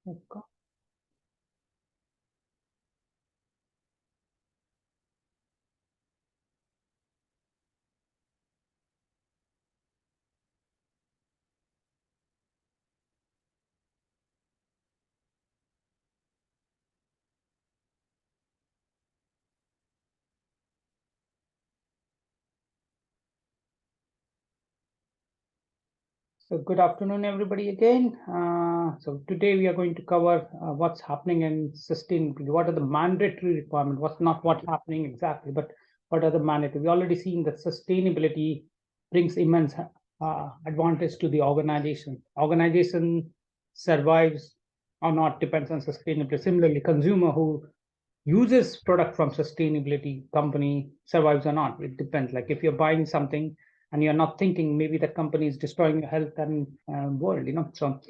Okay. So good afternoon, everybody again. So today we are going to cover what's happening in sustainability. What are the mandatory requirements? What's happening exactly, but what are the mandatory? We already seen that sustainability brings immense advantage to the organization. Organization survives or not depends on sustainability. Similarly, consumer who uses product from sustainability company survives or not. It depends. Like if you're buying something and you're not thinking, maybe that company is destroying your health and world, So,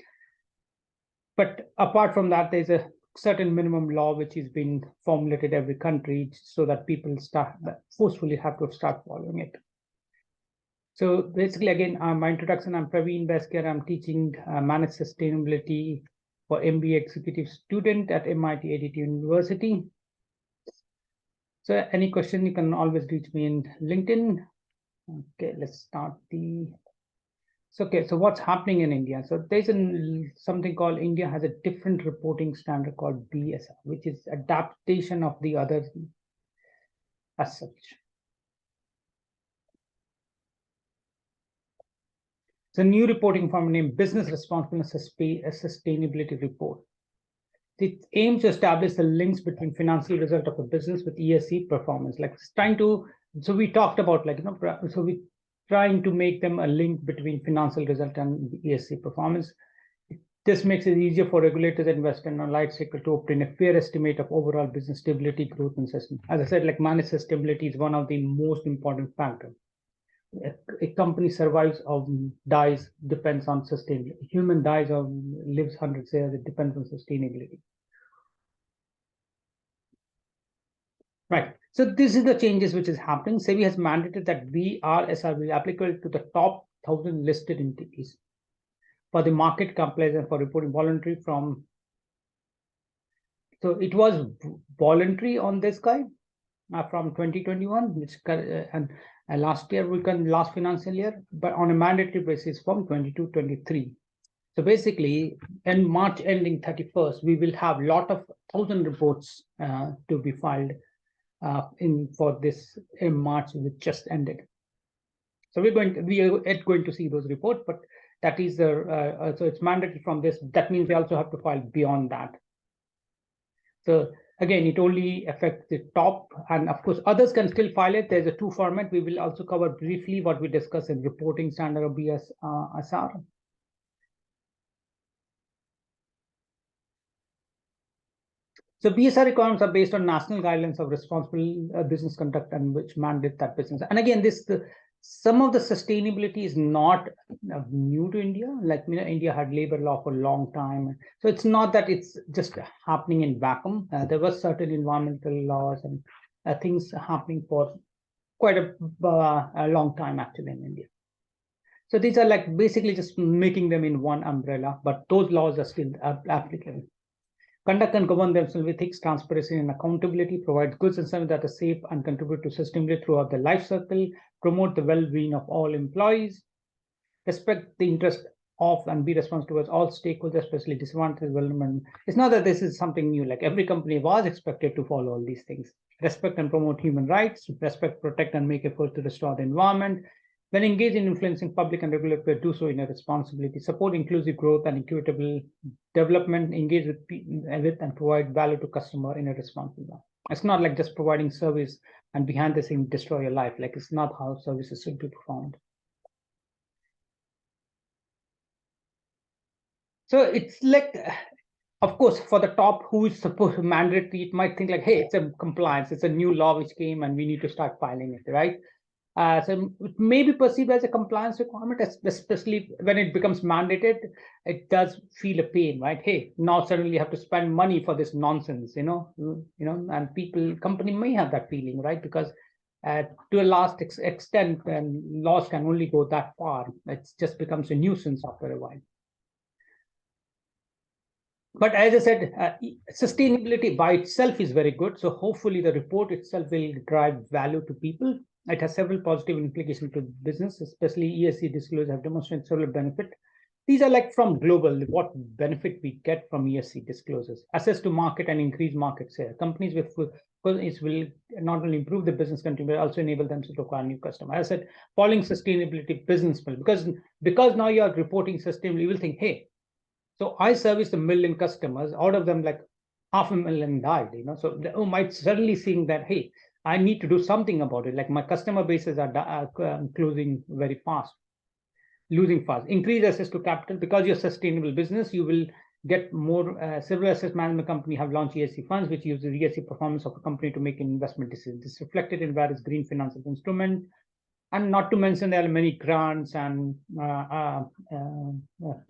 but apart from that, there's a certain minimum law which is being formulated every country so that people start forcefully have to start following it. So basically, again, my introduction, I'm Praveen Beskar. I'm teaching managed sustainability for MBA executive student at MIT ADT University. So any question, you can always reach me in LinkedIn. Okay, let's start the. So, okay, so what's happening in India? So there's something called India has a different reporting standard called BSR, which is adaptation of the others as such. It's a new reporting form named Business Responsibility Sustainability Report. It aims to establish the links between financial result of a business with ESG performance. Like it's trying to, so we talked about so we trying to make them a link between financial result and ESG performance. This makes it easier for regulators and investors and life cycle to obtain a fair estimate of overall business stability, growth, and system. As I said, like managed sustainability is one of the most important factors. A company survives or dies depends on sustainability. Human dies or lives hundreds of years, it depends on sustainability. Right. So this is the changes which is happening. SEBI has mandated that VRSR will be applicable to the top 1,000 listed entities for the market compliance and for reporting voluntary from. So it was voluntary on this guy from 2021, which and last year last financial year, but on a mandatory basis from 22-23. So basically, in March ending 31st, we will have a lot of 1,000 reports to be filed in for this in March, which just ended. So we are going to see those reports, but that is so it's mandated from this. That means we also have to file beyond that. So again, it only affects the top, and of course, others can still file it. There's a two format. We will also cover briefly what we discuss in reporting standard of BSR. So BSR requirements are based on national guidelines of responsible business conduct and which mandate that business. And again, some of the sustainability is not new to India. Like India had labor law for a long time, so it's not that it's just happening in vacuum. There were certain environmental laws and things happening for quite a long time actually in India. So these are like basically just making them in one umbrella, but those laws are still applicable. Conduct and govern themselves with ethics, transparency, and accountability, provide goods and services that are safe and contribute to sustainability throughout the life cycle, promote the well-being of all employees, respect the interest of and be responsible towards all stakeholders, especially disadvantaged development. It's not that this is something new, like every company was expected to follow all these things. Respect and promote human rights, respect, protect, and make efforts to restore the environment, when engaged in influencing public and regulatory, do so in a responsibility, support inclusive growth and equitable development, engage with and provide value to customer in a responsible way. It's not like just providing service and behind the scene destroy your life. Like it's not how services should be performed. So it's like, of course, for the top who is supposed to mandatory, it might think like, hey, it's a compliance, it's a new law which came and we need to start filing it, right? So it may be perceived as a compliance requirement, especially when it becomes mandated. It does feel a pain, right? Hey, now suddenly you have to spend money for this nonsense, and company may have that feeling, right? Because to a last extent, laws can only go that far. It just becomes a nuisance after a while. But as I said, sustainability by itself is very good. So hopefully the report itself will drive value to people. It has several positive implications to business, especially ESG disclosures have demonstrated several benefits. These are like from global, what benefit we get from ESG disclosures. Access to market and increase market share. Companies with it will not only improve the business continuity, but also enable them to acquire new customers. As I said, following sustainability business model, because now you are reporting sustainability, you will think, hey, so I serviced 1 million customers. Out of them, like 500,000 died. So they might suddenly think that, hey, I need to do something about it. Like my customer bases are closing very fast, losing fast. Increase access to capital because you're a sustainable business. You will get more. Several asset management company have launched ESG funds, which use the ESG performance of a company to make investment decisions. This is reflected in various green financial instruments. And not to mention there are many grants and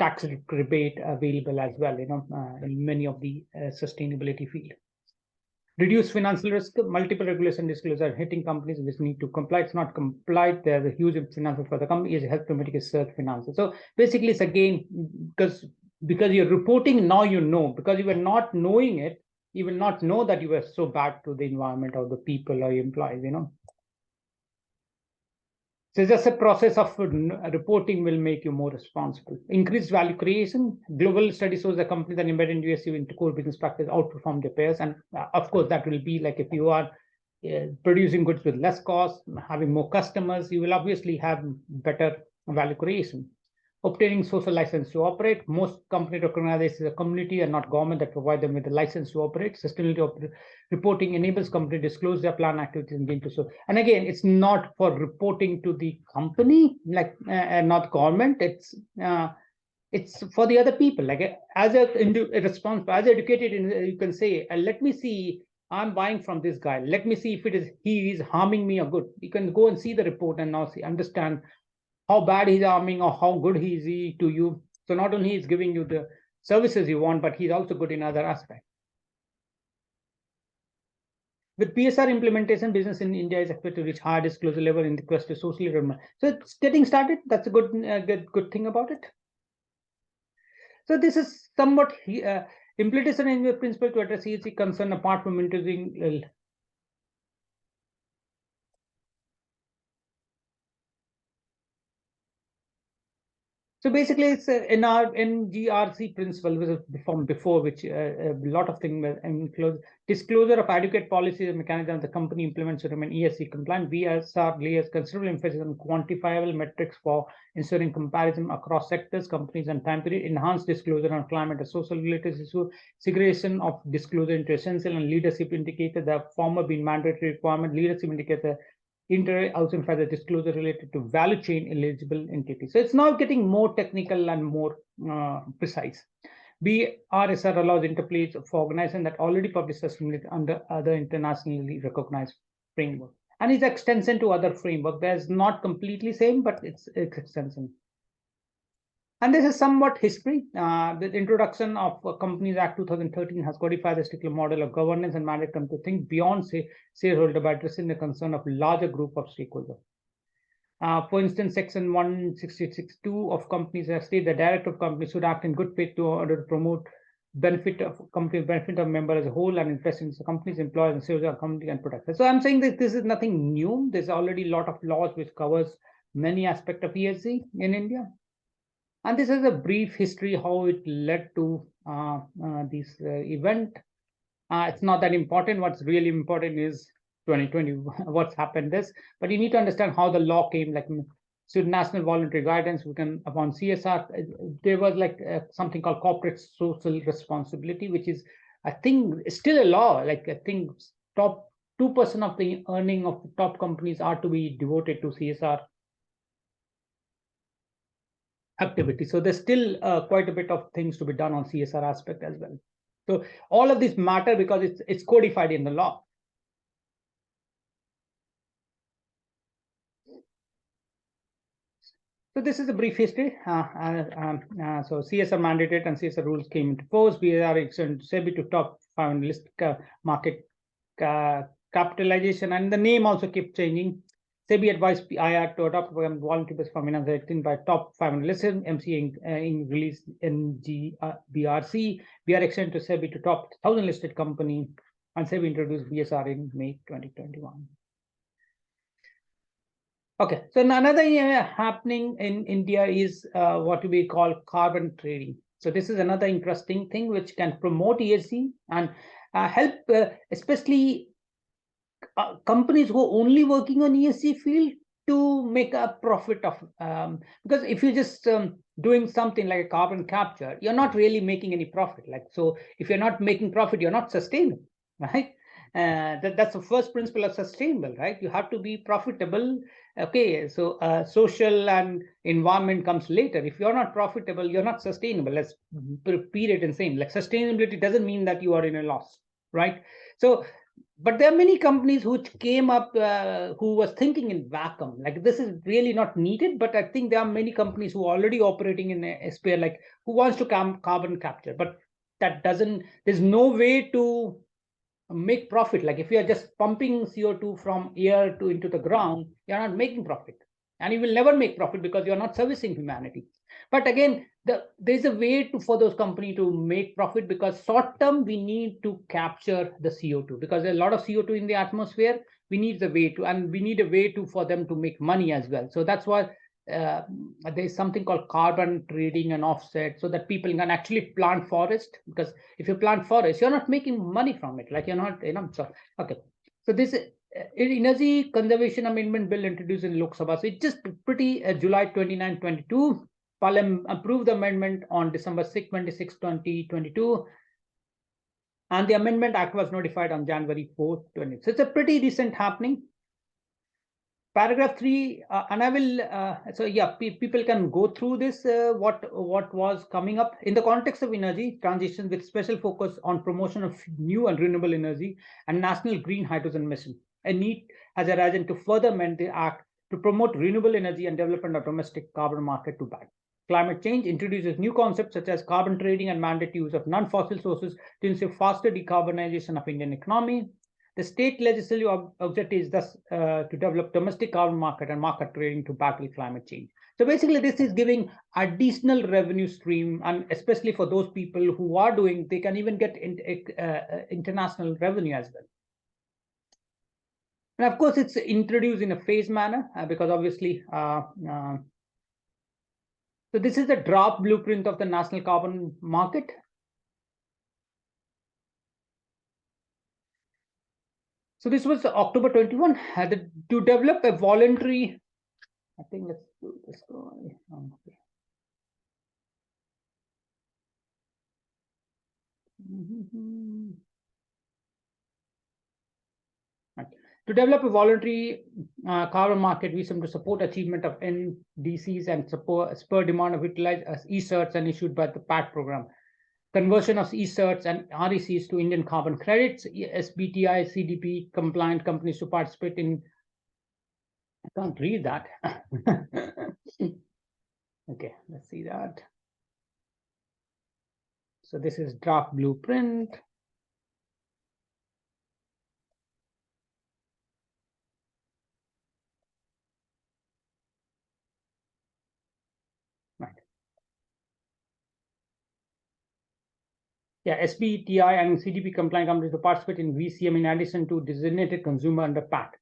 tax rebate available as well, in many of the sustainability field. Reduce financial risk. Multiple regulation disclosures are hitting companies which need to comply. It's not complied. There's a huge financial for the company. Is help to mitigate surge finances. So basically, it's again because you're reporting now, because you were not knowing it, you will not know that you were so bad to the environment or the people or employees. So just a process of reporting will make you more responsible. Increased value creation. Global study shows that companies that embed in USU into core business practice outperform their peers. And of course, that will be like if you are producing goods with less cost, having more customers, you will obviously have better value creation. Obtaining social license to operate. Most companies recognize this as a community and not government that provide them with a license to operate. Sustainability reporting enables companies to disclose their plan activities and gain to so. And again, it's not for reporting to the company, like not government. It's for the other people. Like as a responsible, as educated, you can say, let me see. I'm buying from this guy. Let me see if he is harming me or good. You can go and see the report and now understand how bad he's harming or how good he is to you. So not only he's giving you the services you want, but he's also good in other aspects. With PSR implementation, business in India is expected to reach higher disclosure level in the quest to socially relevant. So it's getting started. That's a good thing about it. So this is somewhat implementation in the principle to address ESG concern apart from introducing. So basically, it's in our NGRC principle, which is from before, which a lot of things were enclosed. Disclosure of adequate policies and mechanisms the company implements to remain ESG compliant. BSR layers considerable emphasis on quantifiable metrics for ensuring comparison across sectors, companies, and time period. Enhanced disclosure on climate and social related issues. Segregation of disclosure into essential and leadership indicator. The former being mandatory requirement. Leadership indicator also in fact the disclosure related to value chain eligible entities. So it's now getting more technical and more precise. BRSR allows interplays for organizations that already publish sustainability under other internationally recognized framework. And it's extension to other framework. There's not completely same, but it's extension. And this is somewhat history. The introduction of Companies Act 2013 has codified the stricter model of governance and mandate them to think beyond shareholder by addressing the concern of larger group of stakeholders. For instance, Section 166(2) of Companies Act states the director of companies should act in good faith to order to promote benefit of member as a whole and invest in the company's employees and sales of company and protect. So I'm saying that this is nothing new. There's already a lot of laws which covers many aspects of ESG in India. And this is a brief history how it led to this event. It's not that important. What's really important is 2020, what's happened this. But you need to understand how the law came, like so national voluntary guidance, we can upon CSR, there was like something called corporate social responsibility, which is, I think, still a law. Like I think top 2% of the earning of the top companies are to be devoted to CSR activity. So there's still quite a bit of things to be done on CSR aspect as well. So all of these matter because it's codified in the law. So this is a brief history. So CSR mandated and CSR rules came into force. We are extended SEBI to top 500 list market capitalization, and the name also kept changing. SEBI advised IR to adopt a voluntary basis for finance by top 500 listed. MCA in release BRC. BR extended to SEBI to top 1,000 listed company, and SEBI introduced BSR in May 2021. Okay, so another happening in India is what we call carbon trading. So this is another interesting thing which can promote ESG and help, especially companies who are only working on ESG field to make a profit of, because if you're just doing something like a carbon capture, you're not really making any profit. Like, so if you're not making profit, you're not sustainable, right? That's the first principle of sustainable, right? You have to be profitable. Okay, so social and environment comes later. If you're not profitable, you're not sustainable. Let's repeat it and same. Like, sustainability doesn't mean that you are in a loss, right? So, but there are many companies which came up who was thinking in vacuum, like this is really not needed. But I think there are many companies who are already operating in a sphere, like who wants to carbon capture, but that doesn't. There's no way to make profit. Like if you are just pumping CO2 from air to into the ground, you're not making profit, and you will never make profit because you're not servicing humanity. But again, there's a way for those companies to make profit, because short term we need to capture the CO2 because there's a lot of CO2 in the atmosphere. We need the way to, and we need a way to for them to make money as well. So that's why there's something called carbon trading and offset, so that people can actually plant forest, because if you plant forest, you're not making money from it. Like you're not, so okay. So this Energy Conservation Amendment Bill introduced in Lok Sabha. So it's just pretty July 29, 22. Parliament approved the amendment on December 6, 26, 2022. And the Amendment Act was notified on January 4th, 20. So it's a pretty recent happening. Paragraph 3, and I will, so yeah, people can go through this, what was coming up in the context of energy transition with special focus on promotion of new and renewable energy and national green hydrogen mission. A need has arisen to further amend the act to promote renewable energy and development of domestic carbon market to back climate change, introduces new concepts such as carbon trading and mandate use of non-fossil sources to ensure faster decarbonization of Indian economy. The state legislative objective is thus to develop domestic carbon market and market trading to battle climate change. So basically, this is giving additional revenue stream, and especially for those people who are doing, they can even get international revenue as well. And of course, it's introduced in a phased manner because obviously, so this is the draft blueprint of the national carbon market. So this was October 21, to develop a voluntary, I think let's do this. Okay. Right. To develop a voluntary carbon market, we seem to support achievement of NDCs and spur demand of utilized as e-certs and issued by the PAT program. Conversion of e-certs and RECs to Indian carbon credits, SBTI, CDP compliant companies to participate in. I can't read that. Okay, let's see that. So this is draft blueprint. Right. Yeah, SBTI and CDP compliant companies to participate in VCM in addition to designated consumer under PAT.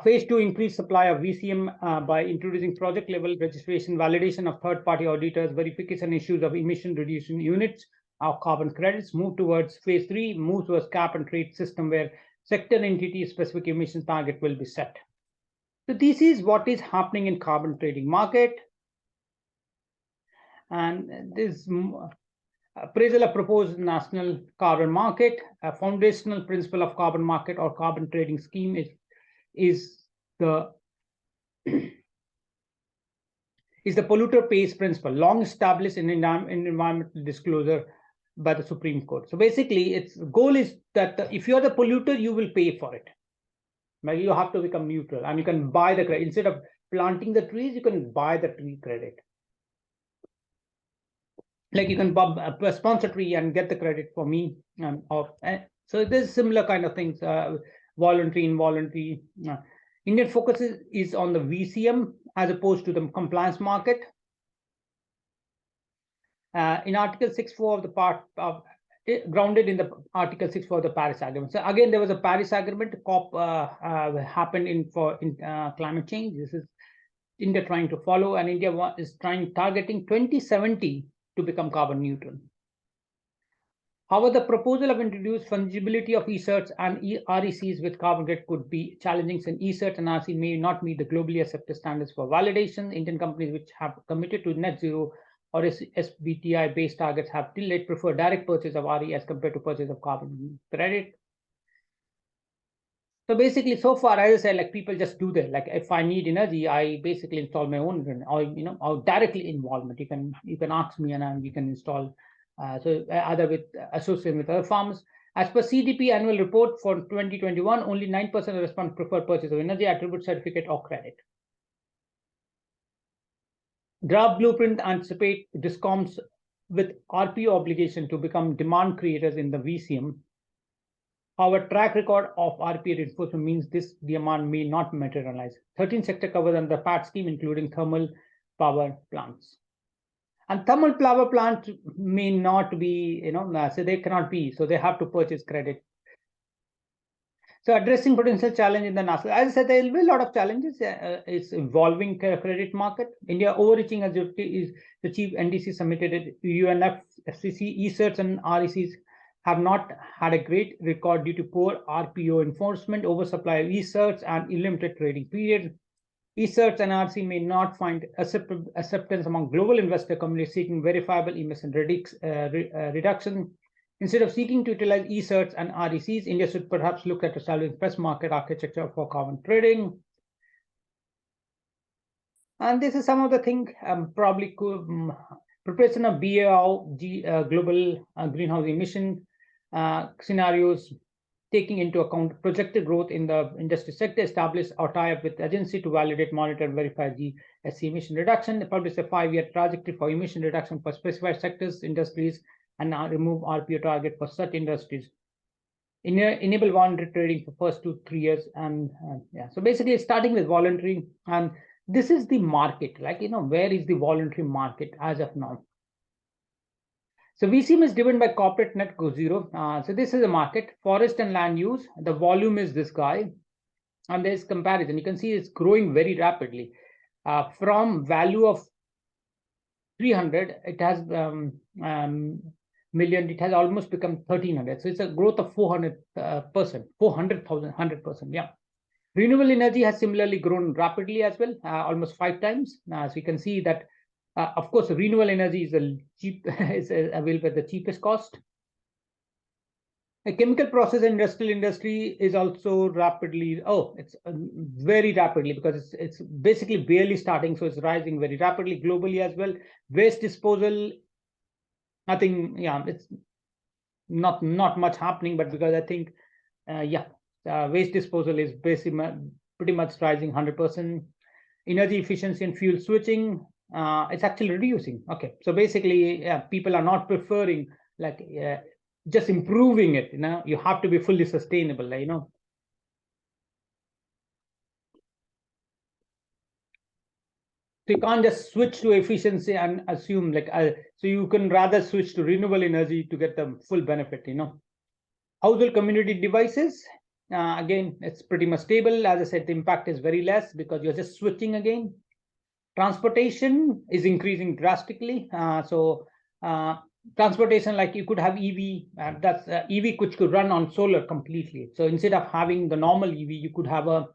Phase 2, increase supply of VCM by introducing project level registration, validation of third-party auditors, verification issues of emission reduction units of carbon credits. Move towards phase 3, move towards cap and trade system where sector entity specific emission target will be set. So this is what is happening in carbon trading market. And this appraisal of proposed national carbon market, a foundational principle of carbon market or carbon trading scheme is the polluter pays principle, long established in environmental disclosure by the Supreme Court. So basically, its goal is that if you're the polluter, you will pay for it. Maybe you have to become neutral, and you can buy the credit. Instead of planting the trees, you can buy the tree credit. Like you can sponsor a tree and get the credit for me. So there's similar kind of things, voluntary, involuntary. Indian focus is on the VCM as opposed to the compliance market. In Article 6.4 of the part of grounded in the Article 6.4 of the Paris Agreement. So again, there was a Paris Agreement. COP happened in climate change. This is India trying to follow, and India is targeting 2070 to become carbon neutral. However, the proposal of introduced fungibility of e-certs and RECs with carbon credit could be challenging, since e-certs and REC may not meet the globally accepted standards for validation. Indian companies which have committed to net zero or SBTI-based targets have till late preferred direct purchase of RE as compared to purchase of carbon credit. So basically, so far, as I said, like people just do that. Like if I need energy, I basically install my own, or or directly involvement. You can ask me, and we can install. Either with associated with other farms. As per CDP annual report for 2021, only 9% of respondents prefer purchase of energy attribute certificate or credit. Draft blueprint anticipate DISCOMs with RPO obligation to become demand creators in the VCM. Our track record of RPO reinforcement means this demand may not materialize. 13 sector covered under the PAT scheme, including thermal power plants. And thermal power plants may not be, so they cannot be, so they have to purchase credit. So addressing potential challenge in the national, as I said, there will be a lot of challenges. It's evolving credit market. India overreaching agility is the chief NDC submitted at UNFCCC. E-certs and RECs have not had a great record due to poor RPO enforcement, oversupply of e-certs, and unlimited trading period. E-certs and RC may not find acceptance among global investor community seeking verifiable emission reduction. Instead of seeking to utilize e-certs and RECs, India should perhaps look at establishing best market architecture for carbon trading. And this is some of the things probably could preparation of BAO global greenhouse emission scenarios, taking into account projected growth in the industry sector, establish or tie up with agency to validate, monitor, and verify GSC emission reduction, publish a 5-year trajectory for emission reduction for specified sectors, industries, and now remove RPO target for such industries. Enable voluntary trading for first 2-3 years, and so basically starting with voluntary, and this is the market, where is the voluntary market as of now? So VCM is driven by corporate net go zero. So this is a market, forest and land use. The volume is this guy, and there's comparison. You can see it's growing very rapidly. From value of 300, it has million. It has almost become 1,300. So it's a growth of 400%, 100%. Yeah. Renewable energy has similarly grown rapidly as well, almost 5 times. So you can see that. Of course, renewable energy is available at the cheapest cost. A chemical process and industrial industry is also rapidly. It's very rapidly, because it's basically barely starting, so it's rising very rapidly globally as well. Waste disposal, nothing. Yeah, it's not much happening, but because I think, waste disposal is basically pretty much rising 100%. Energy efficiency and fuel switching. It's actually reducing. Okay, so basically, people are not preferring just improving it. You have to be fully sustainable. So you can't just switch to efficiency and assume so you can rather switch to renewable energy to get the full benefit. Household community devices. Again, it's pretty much stable. As I said, the impact is very less because you're just switching again. Transportation is increasing drastically. Transportation, like you could have EV, that's EV which could run on solar completely. So instead of having the normal EV, you could have a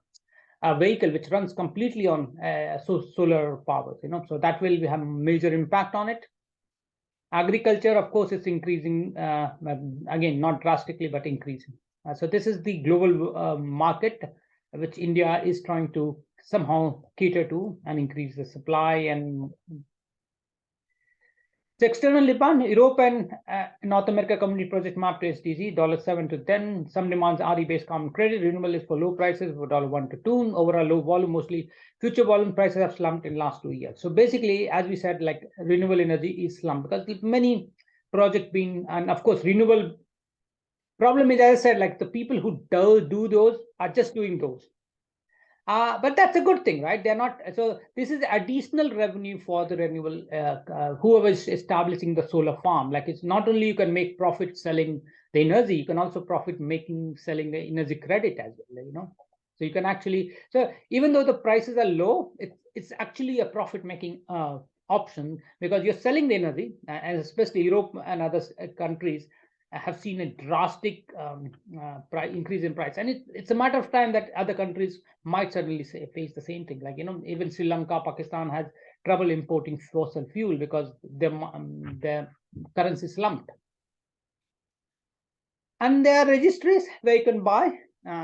vehicle which runs completely on solar power. So that will have a major impact on it. Agriculture, of course, is increasing, again, not drastically, but increasing. So this is the global market which India is trying to somehow cater to and increase the supply. And the external demand, Europe and North America Community Project map to SDG, $7 to 10. Some demands RE-based carbon credit. Renewable is for low prices, for $1 to 2. Overall low volume, mostly future volume prices have slumped in last 2 years. So basically, as we said, renewable energy is slumped because many projects being, and of course, renewable problem is, as I said, the people who do those are just doing those. But that's a good thing, right? They're not. So this is additional revenue for the renewable, whoever is establishing the solar farm. Like, it's not only you can make profit selling the energy, you can also profit making selling the energy credit as well. So you can actually, so even though the prices are low, it's actually a profit making option, because you're selling the energy, and especially Europe and other countries have seen a drastic increase in price, and it's a matter of time that other countries might certainly face the same thing. Like, even Sri Lanka, Pakistan has trouble importing fossil fuel because their currency slumped. And there are registries where you can buy.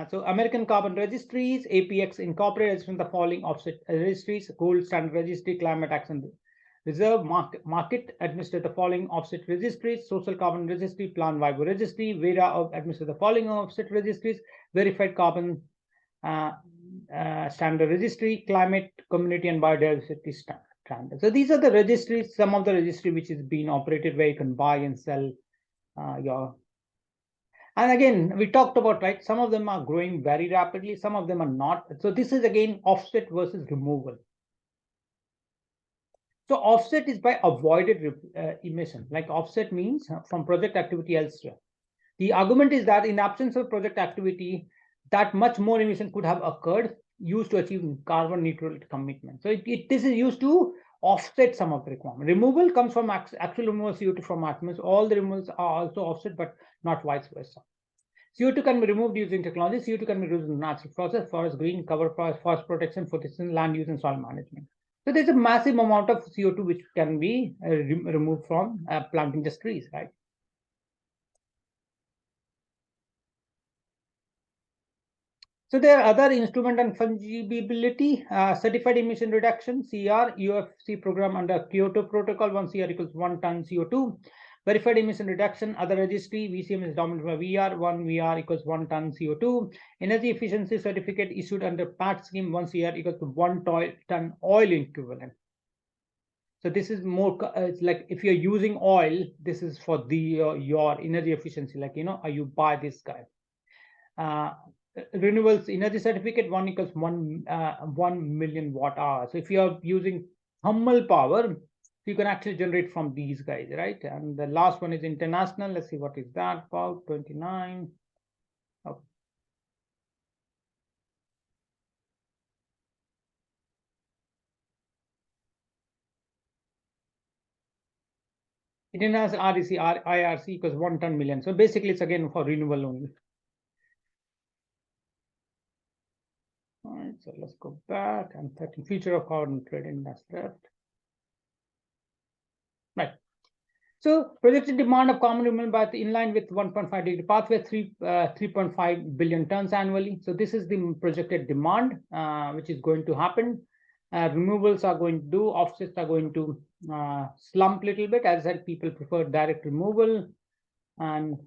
So American Carbon Registries, APX Incorporated, from the following offset registries: Gold Standard Registry, Climate Action Reserve Market administer the following offset registries: Social Carbon Registry, Plan Vivo Registry. Vera administer the following offset registries: Verified Carbon Standard Registry, Climate, Community and Biodiversity Standard. So these are the registries, some of the registry which is being operated, where you can buy and sell your. And again, we talked about, right, some of them are growing very rapidly, some of them are not. So this is again offset versus removal. So offset is by avoided emission. Like, offset means from project activity elsewhere. The argument is that in absence of project activity, that much more emission could have occurred, used to achieve carbon neutrality commitment. So this is used to offset some of the requirement. Removal comes from actual removal CO2 from atmosphere. All the removals are also offset, but not vice versa. CO2 can be removed using technology. CO2 can be removed in natural process, forest green, cover forest protection, photosynthesis, land use, and soil management. So there's a massive amount of CO2 which can be removed from planting just trees, right? So there are other instrument and fungibility, certified emission reduction, CR, UFC program under Kyoto Protocol, 1 CR equals 1 ton CO2. Verified emission reduction, other registry, VCM is dominated by VR, 1 VR equals 1 ton CO2. Energy efficiency certificate issued under PAT scheme, 1 CR equals to 1 ton oil equivalent. So this is more, it's like if you're using oil, this is for the your energy efficiency, like, you buy this guy. Renewables energy certificate, 1 equals 1 million watt hour. So if you are using thermal power, you can actually generate from these guys, right? And the last one is international. Let's see, what is that about? 29. Oh. International REC IRC equals 1 ton million. So basically, it's again for renewable only. All right, so let's go back and future of carbon trading, that's left. Right. So projected demand of common renewables in line with 1.5 degree pathway, 3.5 billion tons annually. So this is the projected demand which is going to happen. Renewables are going to do, offsets are going to slump a little bit. As I said, people prefer direct removal. And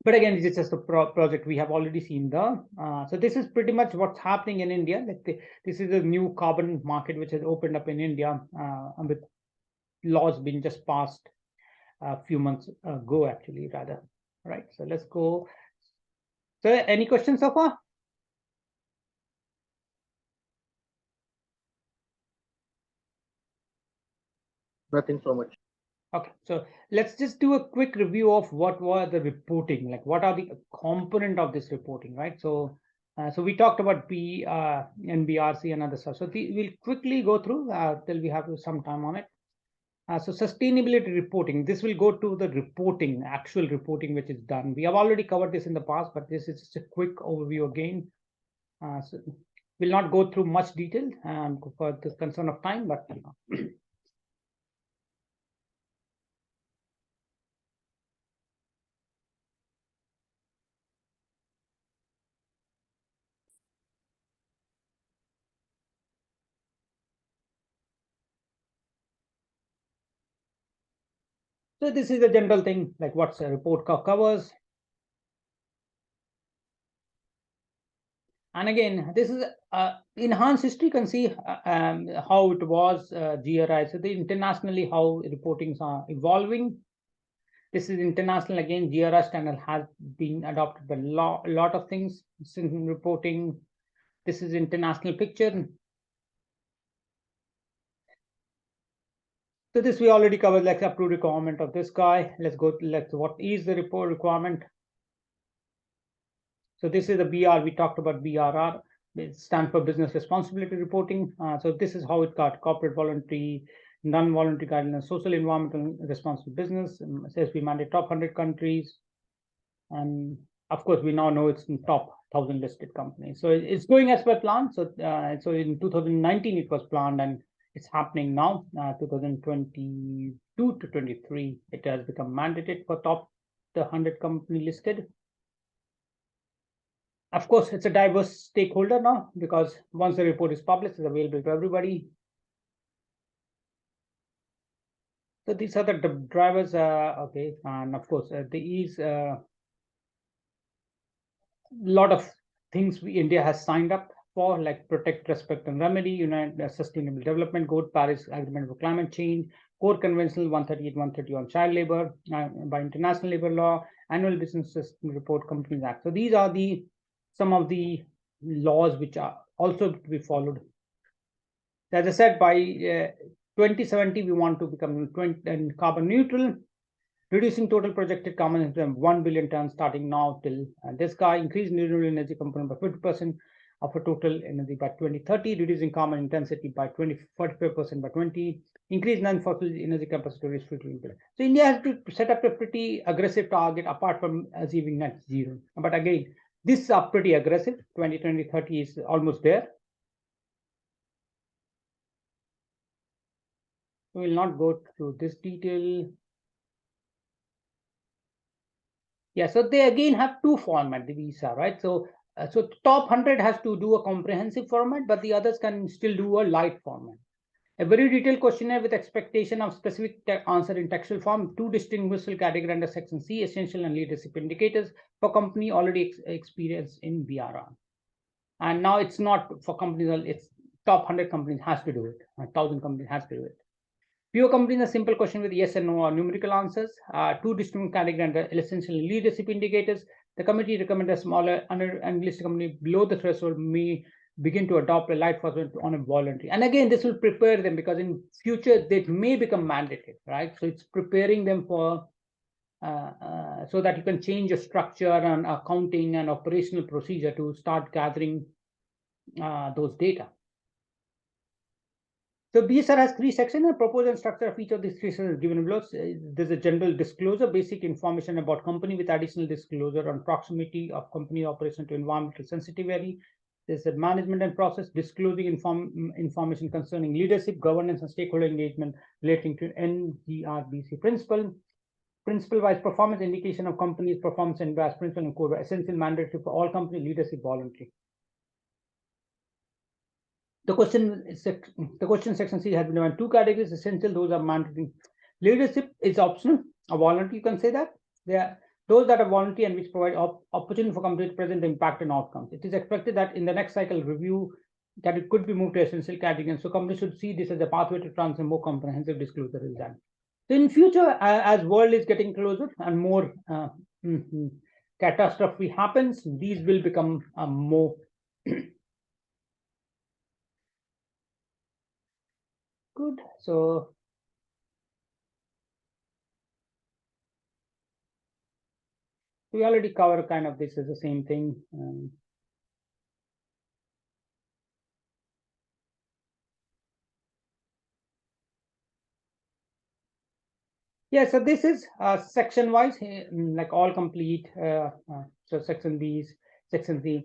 but again, this is just a project. We have already seen the. So this is pretty much what's happening in India. This is a new carbon market which has opened up in India with laws being just passed a few months ago, actually, rather. Right. So let's go. So any questions so far? Nothing so much. Okay, so let's just do a quick review of what were the reporting, like what are the component of this reporting, right? So so we talked about NBRC and other stuff. So we'll quickly go through till we have some time on it. So sustainability reporting, this will go to the reporting, actual reporting which is done. We have already covered this in the past, but this is just a quick overview again. So we'll not go through much detail for the concern of time, but so this is a general thing, like what's a report covers. And again, this is enhanced history. You can see how it was GRI. So the internationally how reportings are evolving. This is international. Again, GRI standard has been adopted by a lot of things, reporting. This is international picture. So this we already covered, like approved requirement of this guy. Let's go to what is the report requirement. So this is the BR. We talked about BRR. It stands for business responsibility reporting. So this is how it got corporate voluntary, non-voluntary guidelines, social environmental responsible business. Says we mandate top 100 countries. And of course, we now know it's in top 1,000 listed companies. So it's going as per plan. So so in 2019 it was planned, and it's happening now. 2022 to 23, it has become mandated for top the 100 company listed. Of course, it's a diverse stakeholder now, because once the report is published, it's available to everybody. So these are the drivers. Okay, and of course, there is a lot of things India has signed up for, like protect, respect, and remedy, United Sustainable Development Goal, Paris Agreement for climate change, Core Conventional 138, 130 on child labor by international labor law, Annual Business System Report, Companies Act. So these are some of the laws which are also to be followed. As I said, by 2070, we want to become carbon neutral, reducing total projected carbon emissions 1 billion tons starting now till this guy, increase renewable energy component by 50% of a total energy by 2030, reducing carbon intensity by 45% by 20, increase non-fossil energy capacity to reach 50%. So India has to set up a pretty aggressive target apart from achieving net zero. But again, these are pretty aggressive. 2030 is almost there. We will not go through this detail. Yeah, so they again have two formats, the visa, right? So top 100 has to do a comprehensive format, but the others can still do a light format. A very detailed questionnaire with expectation of specific answer in textual form, two distinguishable categories under section C, essential and leadership indicators for company already experienced in BRR. And now it's not for companies, it's top 100 companies has to do it, 1,000 companies has to do it. Few companies, a simple question with yes and no or numerical answers. Two distinct categories under essential leadership indicators. The committee recommends a smaller unlisted company below the threshold may begin to adopt a light format on a voluntary. And again, this will prepare them, because in future they may become mandated, right? So it's preparing them for so that you can change your structure and accounting and operational procedure to start gathering those data. So BSR has three sections. A proposal and structure of each of these three sections given below. There's a general disclosure, basic information about company with additional disclosure on proximity of company operation to environmental sensitivity. There's a management and process, disclosing information concerning leadership, governance, and stakeholder engagement relating to NGRBC principle. Principle-wise performance indication of company's performance and BAS principle and core essential mandatory for all company leadership voluntary. The question section C has been given two categories. Essential, those are mandatory. Leadership is optional, or voluntary, you can say that. They are those that are voluntary and which provide opportunity for companies to present the impact and outcomes. It is expected that in the next cycle review that it could be moved to essential category. And so companies should see this as a pathway to transfer more comprehensive disclosure is done. So in future, as world is getting closer and more catastrophe happens, these will become more good. So we already cover kind of this is the same thing. Yeah, so this is section wise, like all complete. So section B's, section Z.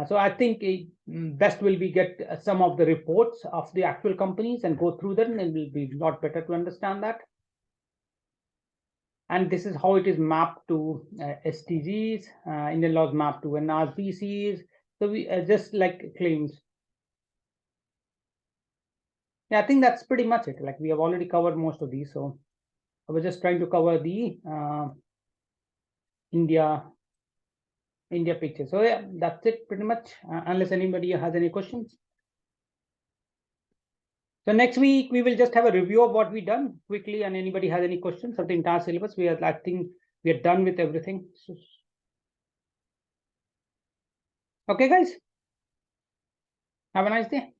So I think best will be get some of the reports of the actual companies and go through them, and it will be a lot better to understand that. And this is how it is mapped to SDGs, Indian laws mapped to NRBCs. So we just like claims. Yeah, I think that's pretty much it. Like we have already covered most of these. So I was just trying to cover the India picture. So yeah, that's it pretty much, unless anybody has any questions. So next week, we will just have a review of what we done quickly, and anybody has any questions of the entire syllabus. I think we are done with everything. Okay, guys. Have a nice day.